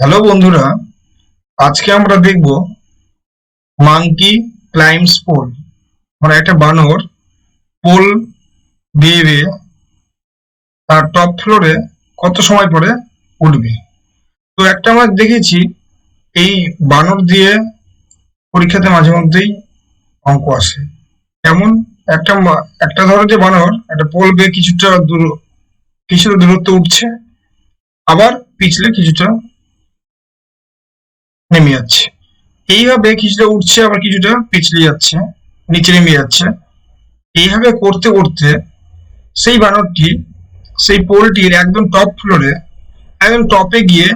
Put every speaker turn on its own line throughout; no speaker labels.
Hello বন্ধুরা, আজকে আমরা দেখব মাঙ্কি ক্লাইম্বস পোল। মানে একটা বানর পোল বেয়ে বেয়ে তার টপ ফ্লোরে কত সময় পরে উঠবে। তো একটা আমরা দেখেছি এই বানর দিয়ে পরীক্ষাতে মাঝে মধ্যেই অঙ্ক আসে। যেমন একটা ধরো যে বানর একটা পোল বেয়ে কিছুটা দূরত্ব উঠছে, আবার পিছলে কিছুটা নেমে যাচ্ছে। এইভাবে কিছুটা উঠছে আবার কিছুটা পিছলে যাচ্ছে, নিচে নেমে যাচ্ছে। এইভাবে করতে করতে সেই বানরটি সেই পোলটির একদম টপ ফ্লোরে, একদম টপে গিয়ে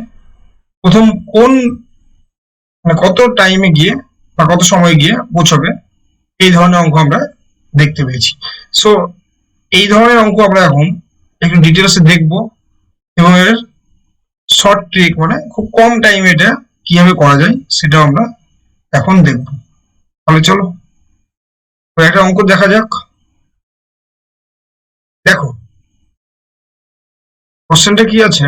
প্রথম কোন মানে কত টাইমে গিয়ে বা কত সময় গিয়ে পৌঁছবে, এই ধরনের অঙ্ক আমরা দেখতে পেয়েছি। সো এই ধরনের অঙ্ক আমরা এখন একটু ডিটেলসে দেখব এবং এর শর্ট ট্রিক মানে খুব কম টাইমে এটা কিভাবে করা যায় সেটাও আমরা এখন দেখব। তাহলে চলো একটা অঙ্ক দেখা যাক। দেখো কোশ্চেনটা কি আছে,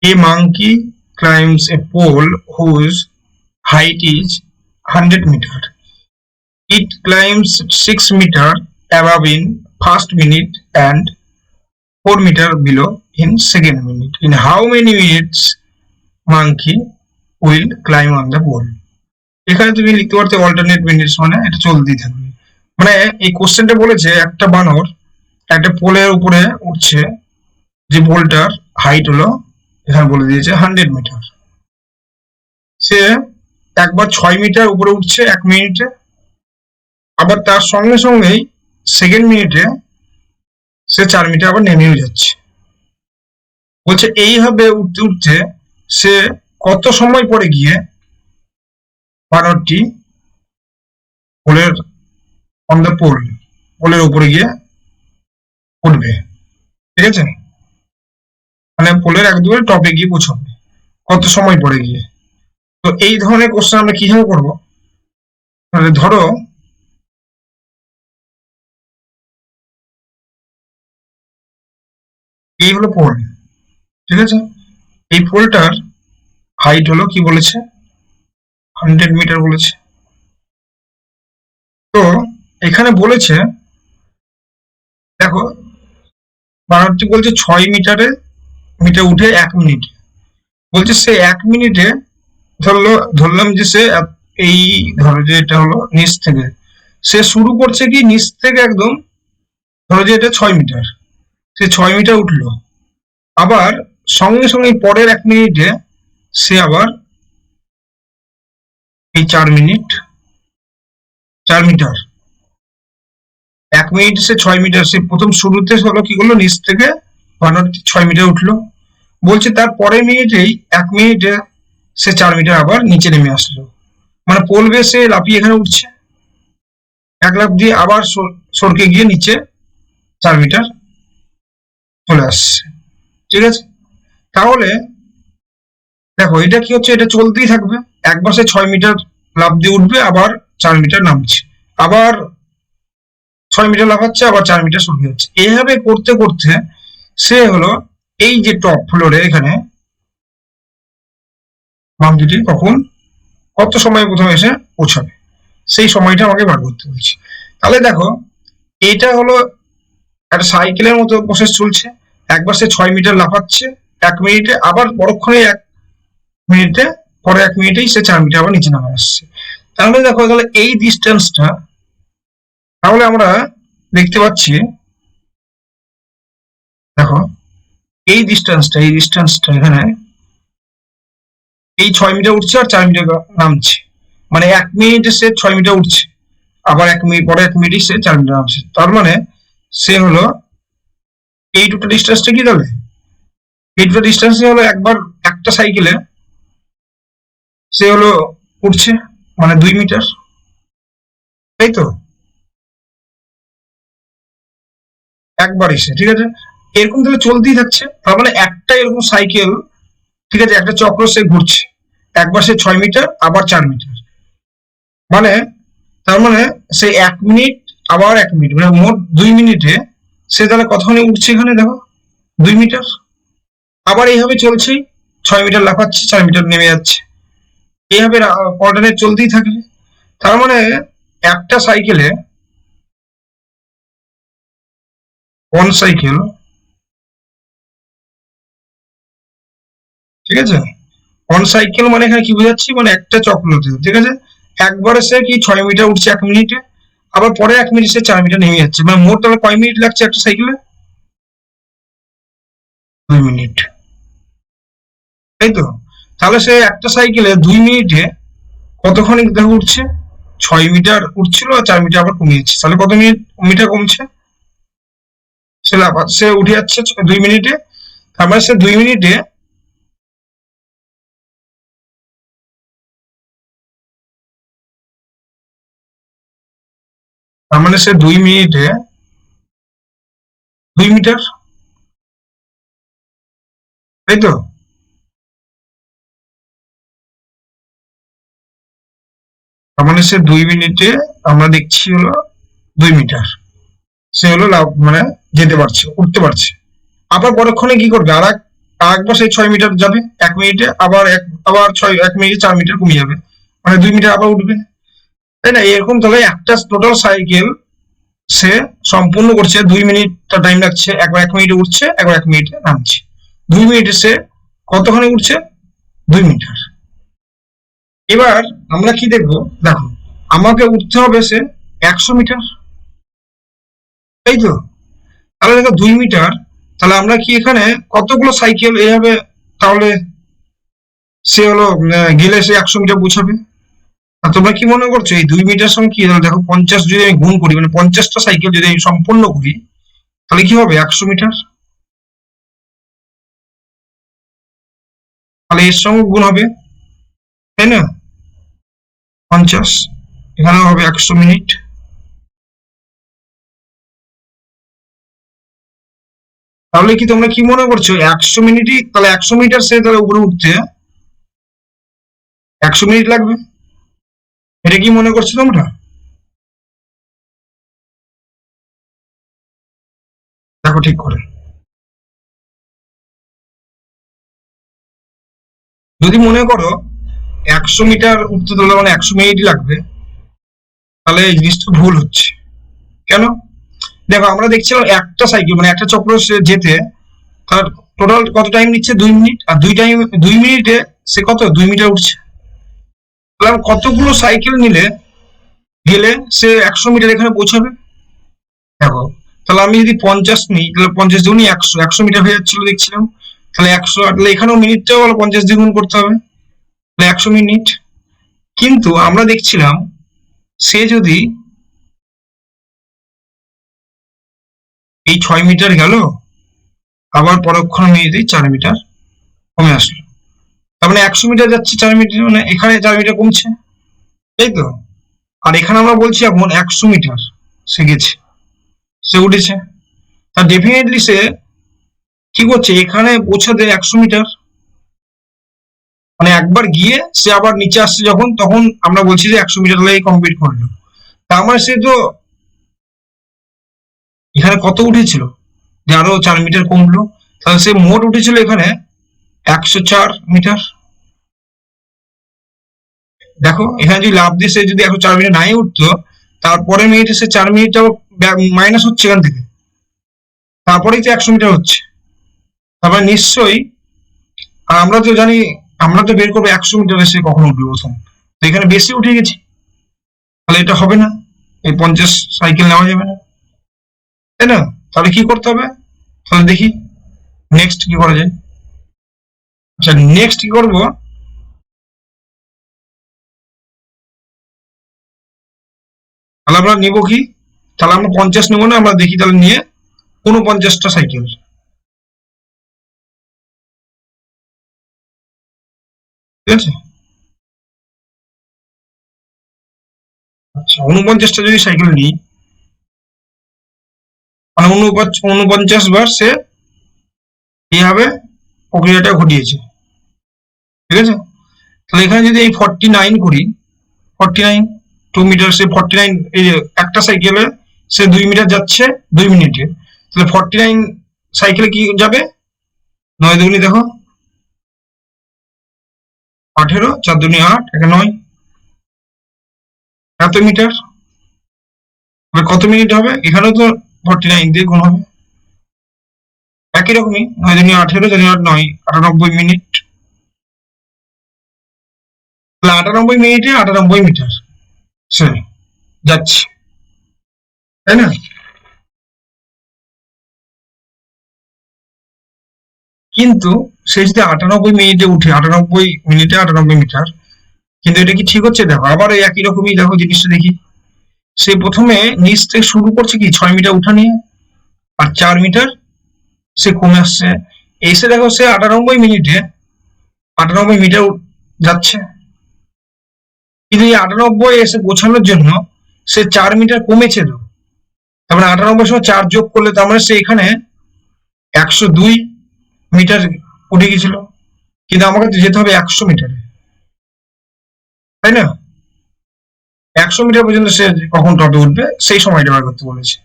a monkey climbs a pole whose height is 100 meter. It climbs 6 meter above in first minute and 4 meter below in second minute. In how many minutes monkey will climb on the pole? এখানে তুমি লিখতে পারতে alternate minutes, মানে এটা চলতেই থাকবে। মানে এই কোশ্চেনটা বলেছে একটা বানর একটা পোলের উপরে উঠছে, যে পোলটার হাইট হলো এখানে বলে দিয়েছে 100 মিটার। সে একবার 6 মিটার উপরে উঠছে 1 মিনিটে, আবার তার সঙ্গে সঙ্গেই সেকেন্ড মিনিটে সে 4 মিটার আবার নেমেও যাচ্ছে। বলছে এইভাবে উঠতে উঠতে সে কত সময় পরে গিয়ে বানরটি পোলের অন দ্য পোলের উপরে গিয়ে উঠবে। ঠিক আছে, মানে পোলের একদম টপে গিয়ে পৌঁছবে কত সময় পরে গিয়ে। তো এই ধরনের কোশ্চেন আমরা কিভাবে করবো, তাহলে ধরো এই হলো পোল, ঠিক আছে। এই পোলটার হাইট হলো কি বলেছে 100 মিটার বলেছে। তো এখানে বলেছে দেখো বানরটি বলছে 6 মিটার উঠে 1 মিনিটে। বলছে সে 1 মিনিটে ধরলাম যে সে এই ধরো যে এটা হলো নিচ থেকে সে শুরু করছে কি নিচ থেকে একদম, ধরো যে এটা 6 মিটার, সে 6 মিটার উঠলো, আবার সঙ্গে সঙ্গে পরের 1 মিনিটে সে আবার এই 4 মিটার 1 মিনিটে সে 6 মিটার, সে প্রথম শুরুতে হলো কি করলো নিচ থেকে বানরটি 6 মিটার উঠলো। বলছে তার পরের মিনিটেই 1 মিনিটে সে 4 মিটার আবার নিচে নেমে আসলো। মানে পোল বেয়ে সে লাফিয়ে এখানে উঠছে, এক লাফ দিয়ে আবার সরকে গিয়ে নিচে 4 মিটার চলে আসছে। ঠিক আছে, তাহলে দেখো এটা কি হচ্ছে, এটা চলতেই থাকবে। একবার সে 6 মিটার লাফ দিয়ে উঠবে, আবার 4 মিটার নামছে, আবার 6 মিটার লাফাচ্ছে, আবার 4 মিটার সরে যাচ্ছে। এইভাবে করতে করতে সে হলো এই যে টপ ফ্লোরে এখানে মাঙ্কিটি কখন কত সময় প্রথমে এসে পৌঁছাবে সেই সময়টা আমাকে বার করতে বলছি। তাহলে দেখো এটা হলো একটা সাইকেলের মতো প্রসেস চলছে। একবার সে 6 মিটার লাফাচ্ছে 1 মিনিটে, আবার পরক্ষণে 1 মিনিটে, পরে 1 মিনিটেই সে 4 মিটার আবার নিচে নামে আসছে। তাহলে দেখো তাহলে এই ডিস্টেন্সটা তাহলে আমরা দেখতে পাচ্ছি, দেখো এই ডিস্টেন্সটা এখানে এই 6 মিটার উঠছে আর 4 মিটার নামছে, মানে 1 মিনিটে সে 6 মিটার উঠছে, আবার 1 মিনিট পরে 1 মিনিটে সে 4 মিটার নামছে। তার মানে সে হলো এই দুটো ডিস্টেন্সটা কি তাহলে এই দুটো ডিস্টেন্স হলো একবার একটা সাইকেলে সে হলো উঠছে মানে 2 মিটার, তাই তো একবার এসে। ঠিক আছে, এরকম তাহলে চলতেই থাকছে। তার মানে একটা এরকম সাইকেল, ঠিক আছে, একটা চক্র সে ঘুরছে, একবার সে 6 মিটার আবার 4 মিটার, মানে তার মানে সে 1 মিনিট আবার 1 মিনিট, মানে মোট 2 মিনিটে সে তাহলে কতখানি উঠছে এখানে দেখো 2 মিটার। আবার এইভাবে চলছেই, 6 মিটার লাফাচ্ছে, 4 মিটার নেমে যাচ্ছে, এইভাবে অল্টারনেট চলতেই থাকে। তার মানে একটা সাইকেলে, ওয়ান সাইকেল, ঠিক আছে, ওয়ান সাইকেল মানে এখানে কি বোঝাচ্ছি, মানে একটা চক্রতে, ঠিক আছে, একবারে সে কি 6 মিটার উঠছে 1 মিনিটে, আবার পরে 1 মিনিট সে 4 মিটার নেমে যাচ্ছে, মানে মোট তাহলে কয় মিনিট লাগছে একটা সাইকেলে? 2 মিনিট, তাই তো। তাহলে সে একটা সাইকেলে 2 মিনিটে কতখানি দেখো উঠছে, 6 মিটার উঠছিল আর 4 মিটার আবার কমে যাচ্ছে, তাহলে কত মিটার কমছে, সে উঠে যাচ্ছে 2 মিনিটে। তার মানে সে 2 মিনিটে, তার মানে সে 2 মিনিটে 2 মিটার, তাই তো। তার মানে সে 2 মিনিটে আমরা দেখছি হলো 2 মিটার, সে হলো লাভ মানে যেতে পারছে, উঠতে পারছে। আবার পরক্ষণে কি করবে, আরেকবার সেই 6 মিটার যাবে 1 মিনিটে, আবার 1 মিনিটে 4 মিটার কমে যাবে, মানে 2 মিটার আবার উঠবে, তাই না। এরকম তাহলে একটা টোটাল সাইকেল সে সম্পূর্ণ করছে, 2 মিনিট তার টাইম লাগছে, একবার 1 মিনিটে উঠছে, একবার 1 মিনিটে নামছে, 2 মিনিটে সে কতখানি উঠছে, 2 মিটার। এবার আমরা কি দেখবো, দেখো আমাকে উঠতে হবে সে 100 মিটার, তাই তো। তাহলে দেখো 2 মিটার, তাহলে আমরা কি এখানে কতগুলো সাইকেল এইভাবে, তাহলে সে হলো গেলে সে 100 মিটার পৌঁছাবে। আর তোমরা কি মনে করছো এই 2 মিটার সঙ্গে কি, দেখো 50 যদি আমি গুণ করি, মানে 50টা সাইকেল যদি আমি সম্পূর্ণ করি, তাহলে কি হবে 100 মিটার, তাহলে এর সঙ্গে গুণ হবে, তাই না, 50, এখানেও হবে 100 মিনিট। তাহলে কি তোমরা কি মনে করছো 100 মিনিটই, তাহলে 100 মিটার সে তাহলে উপরে উঠতে 100 মিনিট লাগবে, এটা কি মনে করছো তোমরা? দেখো ঠিক করে, যদি মনে করো 100 মিটার উঠতে তাহলে মানে 100 মিনিটই লাগবে, তাহলে এই জিনিসটা ভুল হচ্ছে। কেন? দেখো আমরা দেখছিলাম একটা সাইকেল মানে একটা চক্র সে যেতে তার টোটাল কত টাইম নিচ্ছে, 2 মিনিট, আর 2 মিনিটে সে কত 2 মিটার উঠছে, তাহলে কতগুলো সাইকেল নিলে গেলে সে 100 মিটার এখানে পৌঁছাবে। দেখো তাহলে আমি যদি 50 নিই, তাহলে 50 দুগুণই 100, 100 মিটার হয়ে যাচ্ছিল দেখছিলাম, তাহলে 100, তাহলে এখানেও মিনিটটাও 50 দিয়ে গুণ করতে হবে, তাহলে 100 মিনিট। কিন্তু আমরা দেখছিলাম সে যদি এই 6 মিটার গেল, আবার পরক্ষণ মিনিটেই 4 মিটার কমে আসলো, তার মানে 100 মিটার যাচ্ছে 4 মিটার, মানে এখানে 4 মিটার কমছে, তাই তো। আর এখানে আমরা বলছি এখন 100 মিটার সে গেছে, সে উঠেছে, তা ডেফিনেটলি সে কি করছে এখানে পৌঁছাতে 100 মিটার, মানে একবার গিয়ে সে আবার নিচে আসছে যখন, তখন আমরা বলছি যে 100 মিটার লাগে কমপ্লিট করলো। তার মানে সে তো এখানে কত উঠেছিল, যে আরো 4 মিটার কমলো, তাহলে সে মোট উঠেছিল এখানে 104 মিটার। দেখো এখানে যদি লাভ দিয়ে সে যদি 104 মিটার নাই উঠতো, তারপরে মিনিটে সে 4 মিনিটটা মাইনাস হচ্ছে এখান থেকে, তারপরেই তো 100 মিটার হচ্ছে, তারপরে নিশ্চয়ই, আর আমরা তো জানি, আমরা তো বের করবো 100 মিটারে সে কখন উঠবে প্রথম, তো এখানে বেশি উঠে গেছি, তাহলে এটা হবে না, এই 50 সাইকেল নেওয়া যাবে না, তাই না। তাহলে কি করতে হবে, তাহলে দেখি নেক্সট কি করা যায়। আচ্ছা নেক্সট কি করবো, তাহলে আমরা নিবো কি, তাহলে আমরা 50 নেবো না, আমরা দেখি তাহলে নিয়ে 49টা সাইকেল, ঠিক আছে। আচ্ছা 49টা যদি সাইকেল নিই, মানে 49 বার সে এইভাবে প্রক্রিয়াটা ঘটিয়েছে, ঠিক আছে। তাহলে এখানে যদি এই 49 করি, 49 2 মিটার, সে 49, এই যে একটা সাইকেলে সে 2 মিটার যাচ্ছে 2 মিনিটে, তাহলে 49 সাইকেলে কি যাবে, 9 দুগুনি দেখো 18, 4 দুনি 8, 1 9, এত মিটার। কত মিনিট হবে? এখানেও তো 49 দিয়ে গুণ হবে, একই রকমই। 9 দুনি 18, 4 8 9, 98 মিনিট। 98 মিনিটে 98 মিটার সে যাচ্ছে, তাই না? কিন্তু সে যদি 98 মিনিটে উঠে, 98 মিনিটে 98 মিটার, কিন্তু এটা কি ঠিক হচ্ছে? দেখো আবার এই একই রকমই, দেখো জিনিসটা দেখি। সে প্রথমে নিচ থেকে শুরু করছে কি 6 মিটার উঠা নিয়ে, আর 4 মিটার সে কমে আসছে। এসে দেখো সে 98 মিনিটে 98 মিটার যাচ্ছে, কিন্তু এই 98 এসে পৌঁছানোর জন্য সে 4 মিটার কমেছে। তো তার মানে 98 সময় 4 যোগ করলে তার মানে সে এখানে 102 মিটার উঠে গেছিল, কিন্তু আমাকে তো যেতে হবে 100 মিটারে, তাই না? 100 মিটার পর্যন্ত সে কখন টপে উঠবে সেই সময়টা বার করতে বলেছে।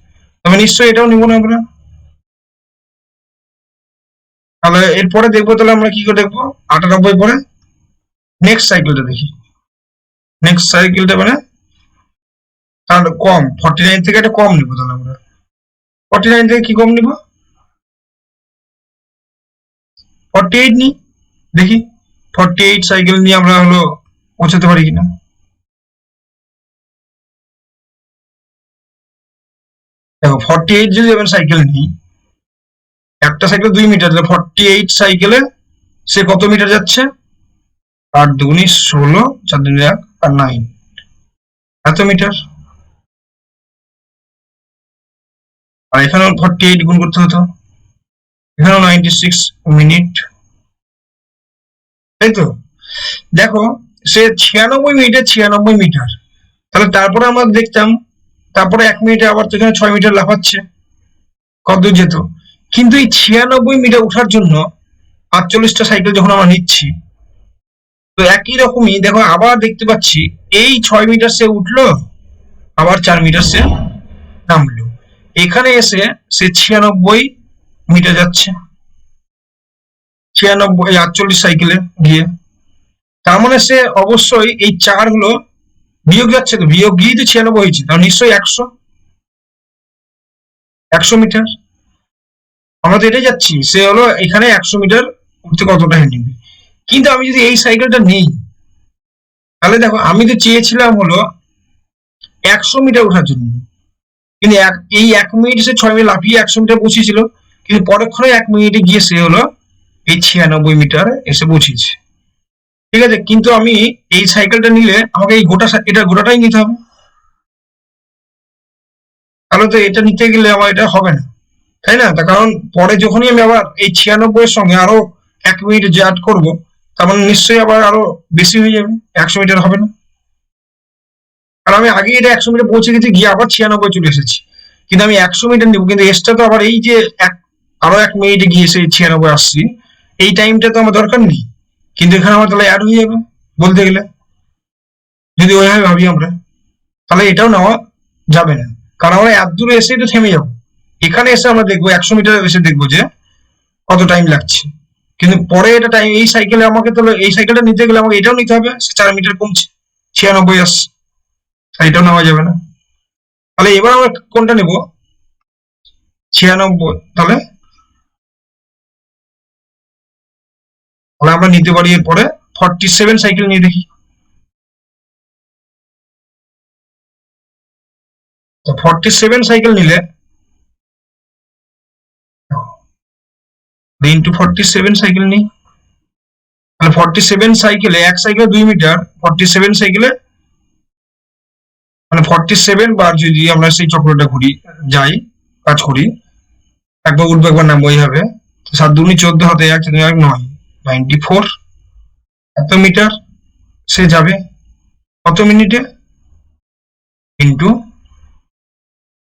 তবে নিশ্চয়ই এটাও নিব না আমরা। তাহলে এরপরে দেখবো, তাহলে আমরা কি করে দেখবো 98 পরে নেক্সট সাইকেলটা দেখি। নেক্সট সাইকেলটা মানে তাহলে কম, 49 থেকে একটা কম নিবো। তাহলে আমরা 49 থেকে কি কম নিব? 48 নিই, দেখি 48 সাইকেল নিয়ে আমরা হলো পৌঁছাতে পারি কিনা। দেখো 48 যদি আমি সাইকেল নিই, একটা সাইকেল 2 মিটার, 48 সাইকেলে সে কত মিটার যাচ্ছে? 8 দুগুনি 16, 4 দুগুনি 1 আর 9, এত মিটার। আর এখানেও 48 গুণ করতে হতো, এখানেও 96 মিনিট, তাই তো? দেখো সে 96 মিনিটে 96 মিটার, তাহলে তারপরে আমরা দেখতাম তারপরে 1 মিনিটে আবার তো এখানে 6 মিটার লাফাচ্ছে, কত দূর যেত। কিন্তু এই 96 মিটার ওঠার জন্য 48টা সাইকেল যখন আমরা নিচ্ছি, তো একই রকমই দেখো আবার দেখতে পাচ্ছি এই 6 মিটার সে উঠলো, আবার 4 মিটার সে নামলো, এখানে এসে সে 96 মিটার যাচ্ছে, 96 48 সাইকেলে গিয়ে। তার মানে সে অবশ্যই এই 4 গুলো বিয়োগ যাচ্ছে, তো বিয়োগ গিয়েই তো 96 হয়েছে, তাহলে নিশ্চয়ই 100 মিটার। আমরা তো এটাই যাচ্ছি, সে হলো এখানে 100 মিটার উঠতে কতটা নেবে। কিন্তু আমি যদি এই সাইকেলটা নেই, তাহলে দেখো আমি তো চেয়েছিলাম হলো 100 মিটার ওঠার জন্য, কিন্তু এই 1 মিনিট সে 6 মিনিট লাফিয়ে 100 মিটার পৌঁছেছিল, কিন্তু পরক্ষণে 1 মিনিটে গিয়ে সে হলো এই 96 মিটার এসে পৌঁছেছে, ঠিক আছে? কিন্তু আমি এই সাইকেলটা নিলে আমাকে এই এটা গোটাটাই নিতে হবে, তাহলে তো এটা নিতে গেলে আমার এটা হবে না, তাই না? তার কারণ পরে যখনই আমি আবার এই 96 এর সঙ্গে আরো 1 মিনিট যে অ্যাড করবো, তার মানে নিশ্চয়ই আবার আরো বেশি হয়ে যাবে, 100 মিটার হবে না। আর আমি আগে এটা 100 মিটার পৌঁছে গেছি, গিয়ে আবার 96 চলে এসেছি, কিন্তু আমি 100 মিটার নিবো, কিন্তু এক্সট্রা তো আবার এই যে আরো 1 মিনিটে গিয়ে সেই 96 আসছি, এই টাইমটা তো আমার দরকার নেই, কিন্তু এখানে আমার তাহলে অ্যাড হয়ে যাবে বলতে গেলে, যদি ওইভাবে ভাবি আমরা, তাহলে এটাও নেওয়া যাবে না, কারণ আমরা এত দূরে এসে তো থেমে যাবো। এখানে এসে আমরা দেখবো 100 মিটার এসে দেখবো যে কত টাইম লাগছে, কিন্তু পরে এটা টাইম এই সাইকেলে আমাকে, তাহলে এই সাইকেলটা নিতে গেলে আমাকে এটাও নিতে হবে, 4 মিটার কমছে, 96 আসছে, এটাও নেওয়া যাবে না। তাহলে এবার আমরা কোনটা নেব? 96। তাহলে আমরা নিতে পারি এরপরে 47 সাইকেল নিয়ে দেখি। তো 47 সাইকেল নিলে ইন্টু 47 সাইকেল নিই, তাহলে 47 সাইকেলে এক সাইকেলে 2 মিটার, 47 সাইকেলে মানে 47 বার যদি আমরা সেই চক্রটা ঘুরি যাই কাজ করি, একবার উঠবো একবার নামবো এইভাবে, 7 দুগুনি 14 হাতে 1 4 9, 94 এত মিটার সে যাবে কত মিনিটে, ইন্টু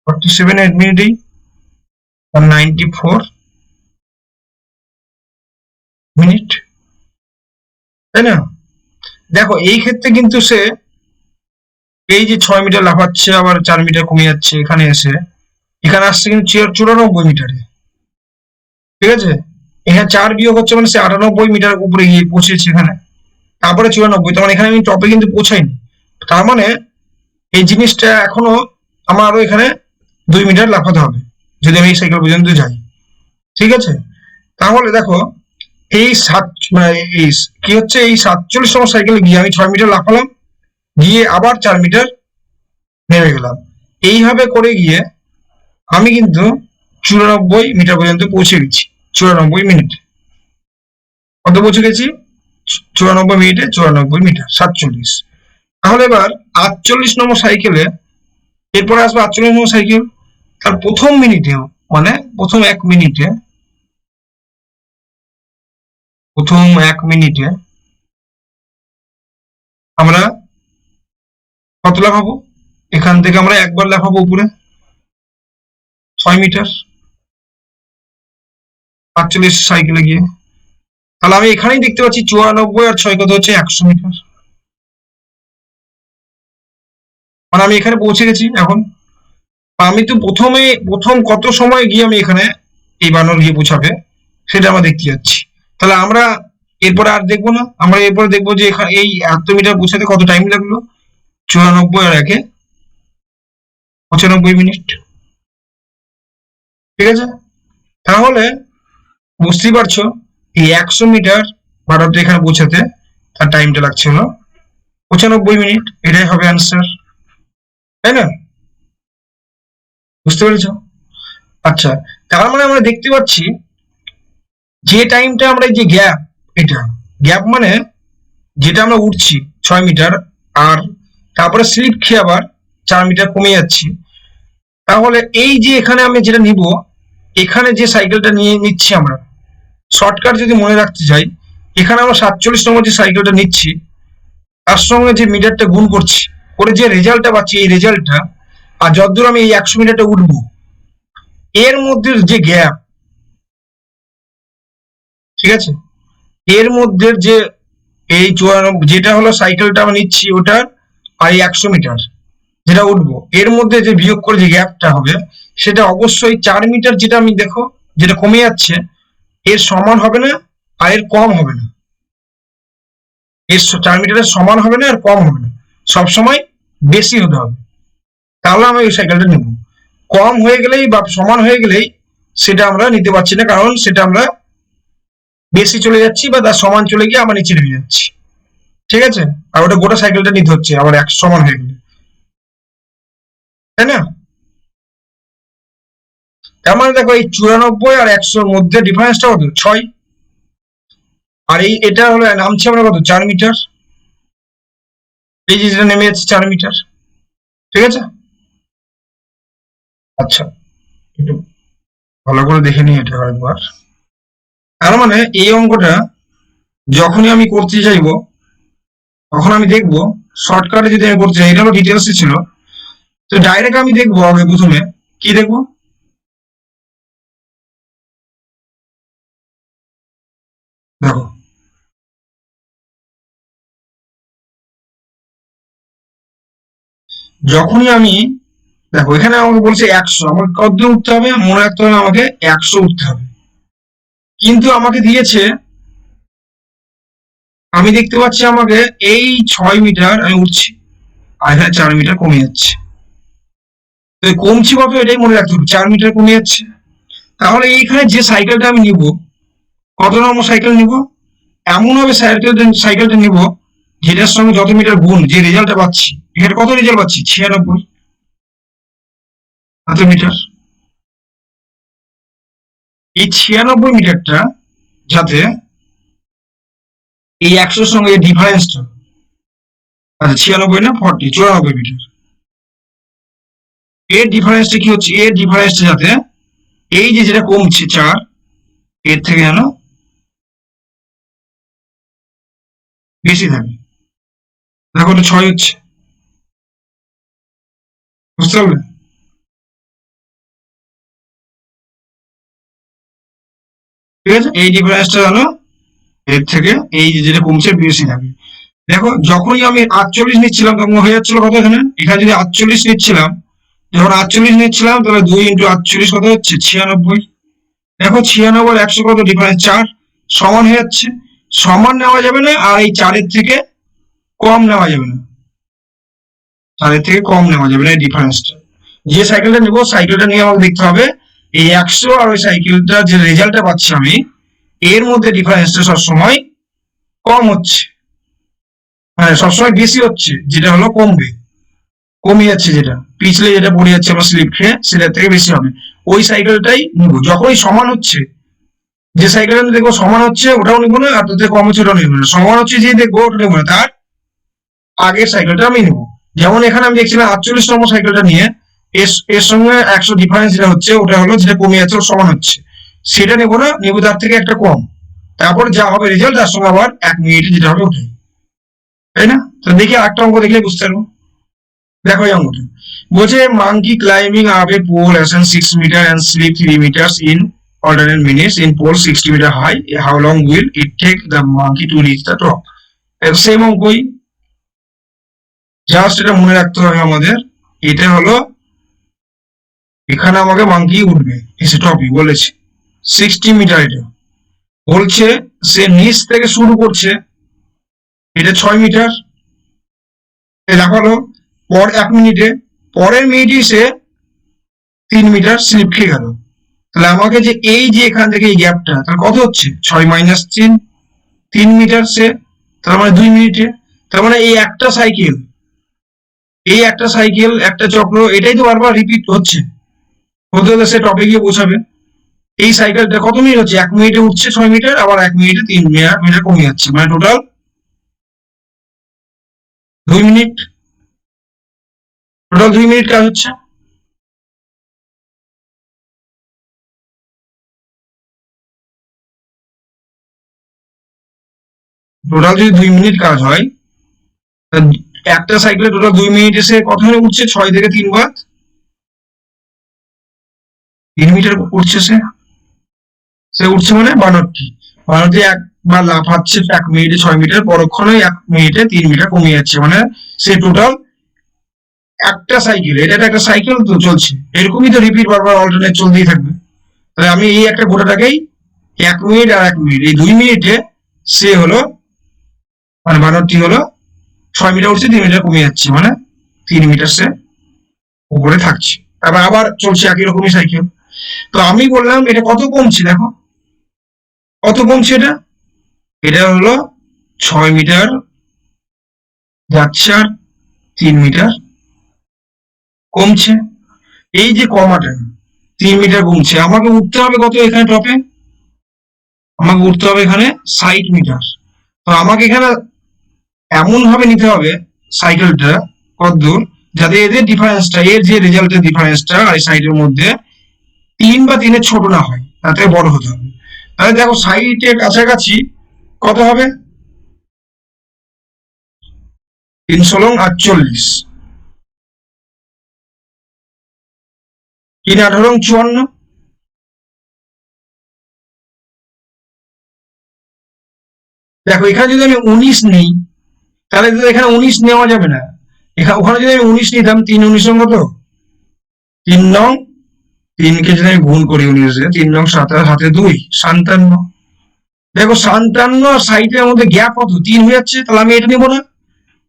47 8 মিনিটেই 94 মিনিট, তাই না? দেখো এই ক্ষেত্রে কিন্তু সে এই যে 6 মিটার লাফাচ্ছে, আবার 4 মিটার কমে যাচ্ছে, এখানে এসে এখানে আসছে কিন্তু 94 মিটারে, ঠিক আছে? এখানে 4 বিয়োগ হচ্ছে মানে সে 98 মিটার উপরে গিয়ে পৌঁছেছে এখানে, তারপরে 94, তার মানে এখানে আমি টপে কিন্তু পৌঁছাইনি। তার মানে এই জিনিসটা এখনো আমার আরো এখানে 2 মিটার লাফাতে হবে যদি আমি এই সাইকেল পর্যন্ত যাই। ঠিক আছে, তাহলে দেখো এই মানে এই কি হচ্ছে, এই 47 নম্বর সাইকেলে গিয়ে আমি 6 মিটার লাফালাম, গিয়ে আবার 4 মিটার নেমে গেলাম। এইভাবে করে গিয়ে আমি কিন্তু 94 মিটার পর্যন্ত পৌঁছে গেছি। 94 মিনিট কত পৌঁছে গেছি? 94 মিনিটে 94 মিটার 47। তাহলে এবার 48 নম্বর সাইকেলে, এরপরে আসবে 48 নম্বর সাইকেল। তার প্রথম মিনিটেও, মানে প্রথম 1 মিনিটে, আমরা কত লাফাবো? এখান থেকে আমরা একবার লাফাবো উপরে 6 মিটার 48 সাইকেলে গিয়ে। তাহলে আমি এখানেই দেখতে পাচ্ছি 94 আর 6 কত হচ্ছে 100 মিটার। মানে আমি এখানে পৌঁছে গেছি এখন। আমি তো প্রথম কত সময় গিয়ে আমি এখানে এই বানর গিয়ে পৌঁছাবে সেটা আমরা দেখতে যাচ্ছি। তাহলে আমরা এরপরে আর দেখবো না, আমরা এরপরে দেখবো যে এখানে এই 100 মিটার পৌঁছাতে কত টাইম লাগলো। 94 আর 1-এ 95 মিনিট। ঠিক আছে, তাহলে বুঝতেই পারছো এই 100 মিটার ভারতে এখানে পৌঁছাতে তার টাইমটা লাগছে হলো 95 মিনিট। এটাই হবে অ্যান্সার, তাই না? বুঝতে পেরেছ? আচ্ছা, তার মানে আমরা দেখতে পাচ্ছি যে টাইমটা আমরা, এই যে গ্যাপ, এটা গ্যাপ মানে যেটা আমরা উঠছি 6 মিটার, আর তারপরে স্লিপ খেয়ে আবার 4 মিটার কমে যাচ্ছি। তাহলে এই যে এখানে আমি যেটা নিব, এখানে যে সাইকেলটা নিয়ে নিচ্ছি আমরা, শর্টকাট যদি মনে রাখতে চাই, এখানে আমরা 47 নম্বর যে সাইকেলটা নিচ্ছি তার সঙ্গে যে মিটারটা গুণ করছি, করে যে রেজাল্টটা পাচ্ছি, এই রেজাল্টটা আর যতদূর আমি এই 100 মিটারটা উঠবো এর মধ্যে যে গ্যাপ, ঠিক আছে, এর মধ্যে যে এই 94 যেটা হলো সাইকেলটা আমরা নিচ্ছি ওটার, আর এই 100 মিটার যেটা উঠবো এর মধ্যে যে বিয়োগ করে যে গ্যাপটা হবে সেটা অবশ্যই 4 মিটার, যেটা আমি দেখো যেটা কমে যাচ্ছে এর সমান হবে না আর এর কম হবে না। এর 4 মিটারের সমান হবে না আর কম হবে না, সবসময় বেশি হতে হবে। তাহলে আমরা এই সাইকেলটা নেব। কম হয়ে গেলেই বা সমান হয়ে গেলেই সেটা আমরা নিতে পারছি না, কারণ সেটা আমরা বেশি চলে যাচ্ছি বা তার সমান চলে গিয়ে আমরা নিচে নেমে যাচ্ছি। ঠিক আছে, আর ওটা গোটা সাইকেলটা নিতে হচ্ছে আবার 100 সমান হয়ে গেলে, তাই না? তার মানে দেখো এই 94 আর 100-র মধ্যে ডিফারেন্সটা কত? 6। আর এই এটা হলো নামছে আমরা কত? 4 মিটার। এই যে যেটা নেমে যাচ্ছে 4 মিটার। ঠিক আছে, আচ্ছা একটু ভালো করে দেখে নিই এটা আরেকবার। তার মানে এই অঙ্কটা যখনই আমি করতে চাইবো তখন আমি দেখবো শর্টকাটে যদি আমি করতে চাই, এটা হলো ডিটেলসে ছিল, তো ডাইরেক্ট আমি দেখবো আগে প্রথমে কি দেখবো, দেখো যখনই আমি, দেখো এখানে আমাকে বলছে 100, আমাকে কত উঠতে হবে? মনে রাখতে হবে আমাকে 100 উঠতে হবে। কিন্তু আমাকে দিয়েছে, আমি দেখতে পাচ্ছি আমাকে এই 6 মিটার আমি উঠছি আর এখানে 4 মিটার কমে যাচ্ছে। তো কমছি কত এটাই মনে রাখতে হবে, 4 মিটার কমে যাচ্ছে। তাহলে এইখানে যে সাইকেলটা আমি নিব, কত নম্বর সাইকেল নিব? এমন ভাবে সাইকেলটা নিব যেটার সঙ্গে যত মিটার গুণ যে রেজাল্টটা পাচ্ছি, এখানে কত রেজাল্ট পাচ্ছি? 96 কত মিটার। এই 96 মিটারটা যাতে এই 100-র সঙ্গে এই ডিফারেন্সটা, আচ্ছা 96 না 40, 94 মিটার, এর ডিফারেন্সটা কি হচ্ছে? এর ডিফারেন্সটা যাতে এই যে যেটা কমছে 4, এর থেকে যেন বেশি থাকে। দেখো ওটা 6 হচ্ছে, বুঝতে পারলে? ঠিক আছে, এই ডিফারেন্সটা যেন এর থেকে এই যে যেটা কমছে বেশি থাকে। দেখো যখনই আমি 48 নিচ্ছিলাম তখন হয়ে যাচ্ছিল কত? এখানে এখানে যদি 48 নিচ্ছিলাম, যখন 48 নিচ্ছিলাম তাহলে 2 ইন্টু 48 কত হচ্ছে? 96। দেখো 96 আর 100 কত ডিফারেন্স? 4, সমান হয়ে যাচ্ছে। সমান নেওয়া যাবে না, আর এই 4-এর থেকে কম নেওয়া যাবে না, 4-এর থেকে কম নেওয়া যাবে না। এই ডিফারেন্সটা, যে সাইকেলটা নেবো সাইকেলটা নিয়ে আমাকে দেখতে হবে এই 100 আর ওই সাইকেলটা যে রেজাল্টটা পাচ্ছি আমি এর মধ্যে ডিফারেন্সটা সবসময় কম হচ্ছে, মানে সবসময় বেশি হচ্ছে, যেটা হলো কমবে, কমে যাচ্ছে, যেটা পিছলে যেটা পড়ে যাচ্ছে আমার স্লিপ খেয়ে সেটার থেকে বেশি হবে, ওই সাইকেলটাই নিবো। যখনই সমান হচ্ছে, যে সাইকেলটা দেখবো সমান হচ্ছে ওটাও নিবো না, আর তার থেকে কম হচ্ছে ওটাও নিবো না, সমান হচ্ছে যে দেখবো ওটা নেবো না, তার আগের সাইকেলটা আমি নেবো। যেমন এখানে আমি দেখছিলাম 48 নম্বর সাইকেলটা নিয়ে এর সঙ্গে 100 ডিফারেন্স যেটা হচ্ছে ওটা হলো যেটা কমে যাচ্ছে ওর সমান হচ্ছে, সেটা নেবো না, নেবো তার থেকে একটা কম, তারপর যা হবে রেজাল্ট তার সঙ্গে আবার 1 মিনিটে যেটা হবে ওটাই, তাই না? তো দেখি আরেকটা অঙ্ক দেখলে বুঝতে পারবো। দেখো এই অঙ্কটা বলছে monkey climbing up a pole ascend 6 metre and slip 3 meters in alternate minutes in pole 60 meter high, how long will it take the monkey to reach the top? Same অঙ্কই, জাস্ট এটা মনে রাখতে হবে আমাদের, এটা হলো এখানে আমাকে মাঙ্কি উঠবে এসে টপি বলেছে 60 মিটার, এটা বলছে সে নিচ থেকে শুরু করছে, এটা 6 মিটার দেখালো, পর 1 মিনিটে, পরের মিনিটই সে 3 মিটার স্লিপ খেয়ে গেল, তাহলে আমাকে যে এই যে এখান থেকে এই গ্যাপটা তাহলে কত হচ্ছে 6 মাইনাস 3, 3 মিটার সে, তার মানে 2 মিনিটে, তার মানে এই একটা সাইকেল, এই একটা সাইকেল একটা চক্র এটাই তো বারবার রিপিট হচ্ছে, হতে হতে সে টপে গিয়ে পৌঁছাবে। এই সাইকেলটা কত মিনিট হচ্ছে, 1 মিনিটে উঠছে 6 মিটার, আবার 1 মিনিটে 3 মিটার কমে যাচ্ছে, মানে টোটাল 2 মিনিট, টোটাল 2 মিনিট কাজ হচ্ছে। টোটাল যদি 2 মিনিট কাজ হয়, একটা সাইকেলে টোটাল 2 মিনিটে সে কত মিনিট উঠছে, 6 থেকে 3 বার 3 মিটার উঠছে সে, সে উঠছে মানে 62, 62 একবার লাফাচ্ছে 1 মিনিটে 6 মিটার, পরক্ষণে 1 মিনিটে 3 মিটার কমে যাচ্ছে, মানে সে টোটাল একটা সাইকেল, এটা একটা সাইকেল তো চলছে, এরকমই তো রিপিট বারবার অল্টারনেট চলতেই থাকবে। তাহলে আমি এই একটা গোটাটাকেই 1 মিনিট আর 1 মিনিট, এই 2 মিনিটে সে হলো মানে 62 হলো 6 মিটার উঠছে 3 মিটার কমে যাচ্ছে, মানে 3 মিটার সে উপরে থাকছে, তারপর আবার চলছে একই রকমই সাইকেল। তো আমি বললাম এটা কত কমছে, দেখো কত কমছে, এটা এটা হলো 6 মিটার যাচ্ছে আর 3 মিটার কমছে, এই যে কমাটা 3 মিটার কমছে, আমাকে উঠতে হবে কত এখানে টপে, আমাকে উঠতে হবে এখানে 60 মিটার। তো আমাকে এখানে এমন ভাবে নিতে হবে সাইকেলটা কতদূর যাতে এদের ডিফারেন্সটা, এর যে রেজাল্টের ডিফারেন্সটা আর সাইডের মধ্যে 3 বা 3-এর ছোট না হয়, তাতে বড় হতে হবে। তাহলে দেখো সাইডের কাছাকাছি কত হবে, 3 × 48, 3 × 18 = 54। দেখো এখানে যদি আমি 19 নিই তাহলে এখানে 19 নেওয়া যাবে না, এখানে ওখানে যদি আমি 19 নিতাম 3 × 19 কত, 3 নং 3 কে যদি আমি গুণ করি 19 3 নং 27 হাতে 2 57। দেখো 57 আর 60 এর মধ্যে গ্যাপ কত 3 হয়ে যাচ্ছে, তাহলে আমি এটা নিবো না,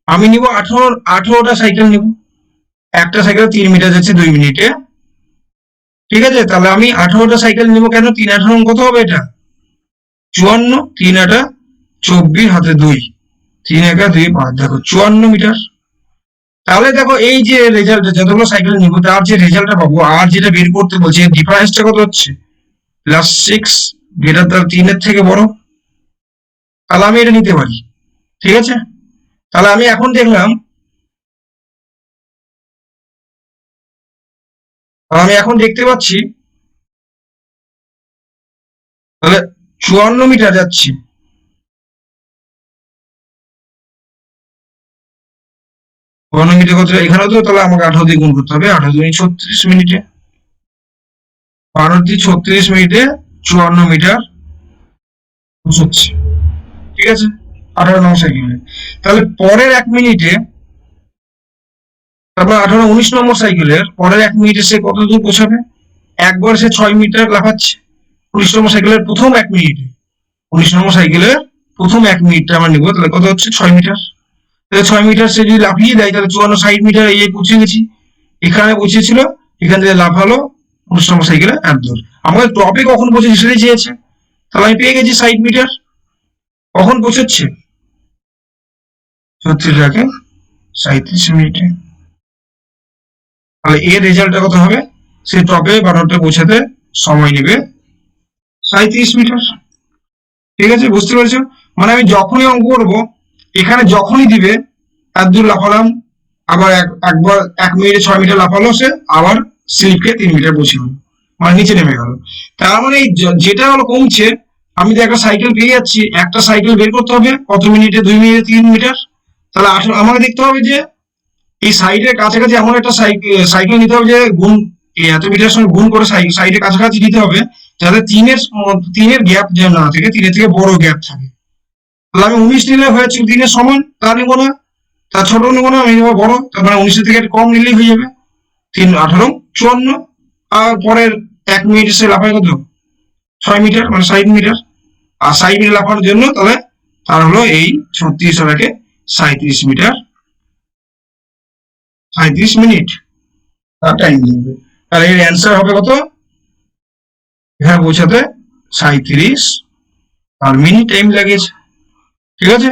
আমি নিবো 18টা সাইকেল নিব, একটা সাইকেল 3 মিটার যাচ্ছে 2 মিনিটে, ঠিক আছে, তাহলে আমি 18টা সাইকেল নিব, কেন 3 × 18 কত হবে, এটা 54, 3 × 8 = 24 হাতে 2, 3 × 1 = 2 5, দেখো 54 মিটার। তাহলে দেখো এই যে রেজাল্ট যতগুলো সাইকেল নিব তার যে রেজাল্টটা পাবো আর যেটা বের করতে বলছে ডিফারেন্সটা কত হচ্ছে, +6 গ্রেটার দ্যান 3-এর থেকে বড়, তাহলে আমি এটা নিতে পারি, ঠিক আছে। তাহলে আমি এখন দেখলাম, আমি এখন দেখতে পাচ্ছি তাহলে 54 মিটার যাচ্ছি, 54 মিটার কত, এখানেও তো তাহলে আমাকে 18 দিয়ে গুণ করতে হবে, 18 × 2 = 36 মিনিটে, 18 × 2 = 36 মিনিটে 54 মিটার হচ্ছে, ঠিক আছে, 18 নং সাইকেলে। তাহলে পরের 1 মিনিটে, তারপর 19 নম্বর সাইকেলের পরের 1 মিনিটে সে কত দূর পৌঁছাবে, একবার সে 6 মিটার লাফাচ্ছে 19 নম্বর সাইকেলের প্রথম 1 মিনিটে, 19 নম্বর সাইকেলের প্রথম 1 মিনিটটা আমরা নিব, তাহলে কত হচ্ছে 6 মিটার। তাহলে 6 মিটার সে যদি লাফিয়ে দেয় তাহলে 54-60 মিটার এই পৌঁছে গেছি, এখানে পৌঁছেছিল, এখান থেকে লাফালো 19 নম্বর সাইকেলে এত দূর। আমাদের টপে কখন পৌঁছেছে সেটাই চেয়েছে, তাহলে আমি পেয়ে গেছি 60 মিটার। কখন পৌঁছচ্ছে? 36 37 মিনিটে। তাহলে এর রেজাল্টটা কত হবে? সে টপে বানরটা পৌঁছাতে সময় নেবে 37 মিটার। ঠিক আছে, বুঝতে পেরেছো? মানে আমি যখনই অঙ্ক করবো, এখানে যখনই দিবে এত দূর লাফালাম, আবার একবার 1 মিনিটে 6 মিটার লাফালো সে, আবার স্লিপকে 3 মিটার বসে গেল, মানে নিচে নেমে গেল। তার মানে যেটা হলো কমছে, আমি তো একটা সাইকেল পেয়ে যাচ্ছি, একটা সাইকেল বের করতে হবে কত মিনিটে, 2 মিনিটে 3 মিটার। তাহলে আসলে আমাকে দেখতে হবে যে এই সাইডের কাছাকাছি এমন একটা সাইকেল নিতে হবে যে গুণ এত মিটার সঙ্গে গুণ করে সাইডের কাছাকাছি দিতে হবে, যাতে তিনের গ্যাপ যেন না থাকে, 3-এর থেকে বড় গ্যাপ থাকে। তাহলে আমি 19 নিলে হয়েছে 3-এর সমান, তা নিবো না, তা ছোট নেবো না, আমি নেবো বড়, তার মানে 19-এর থেকে একটু কম নিলেই হয়ে যাবে। 3-18-54। আর পরের 1 মিনিটে সে লাফায় কত? 6 মিটার, মানে 60 মিটার। আর 60 মিটার লাফানোর জন্য তাহলে তার হলো এই 36-37 মিটার, 37 মিনিট তার টাইম লাগবে। তাহলে এর অ্যান্সার হবে কত? এখানে পৌঁছাতে 37 মিনিট টাইম লাগিয়েছে। ঠিক আছে,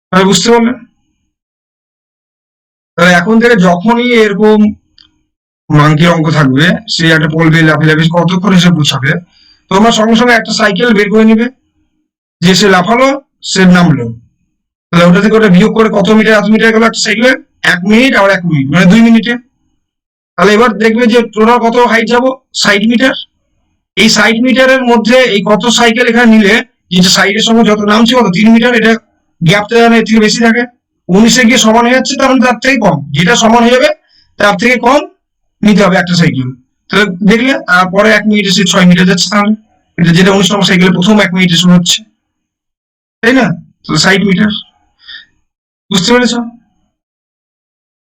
তাহলে বুঝতে পারলেন? তাহলে এখন থেকে যখনই এরকম মাংকি অঙ্ক থাকবে, সে একটা বলবে লাফালাফি কতক্ষণ এসে পৌঁছাবে, তোমরা সঙ্গে সঙ্গে একটা সাইকেল বের করে নিবে, যে সে লাফালো, সে নামলো, তাহলে ওটা থেকে ওটা বিয়োগ করে কত মিটার, এত মিটার গেল একটা সাইকেলে, 1 মিনিট আর 1 মিনিট মানে 2 মিনিটে। তাহলে এবার দেখবে যে টোটাল কত হাইট যাবো, 60 মিটার। এই 60 মিটারের মধ্যে এই কত সাইকেল এখানে নিলে, যেটা সাইডের সঙ্গে যত নামছে কত 3 মিটার, এটা গ্যাপটা যেন এর থেকে বেশি থাকে। 19-এ গিয়ে সমান হয়ে যাচ্ছে, তার মানে তার থেকে কম, যেটা সমান হয়ে যাবে তার থেকে কম নিতে হবে একটা সাইকেল। তাহলে দেখলে পরে 1 মিনিটে সে 6 মিটার যাচ্ছে, তাহলে এটা যেটা 19 নম্বর সাইকেলে প্রথম 1 মিনিটে শুরু হচ্ছে, তাই না? তো 60 মিটার, বুঝতে পেরেছ?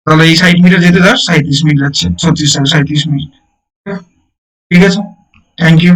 তাহলে এই 60 মিটার যেতে তার 37 মিনিট যাচ্ছে, 36-37 মিনিট। ঠিক আছে, থ্যাংক ইউ।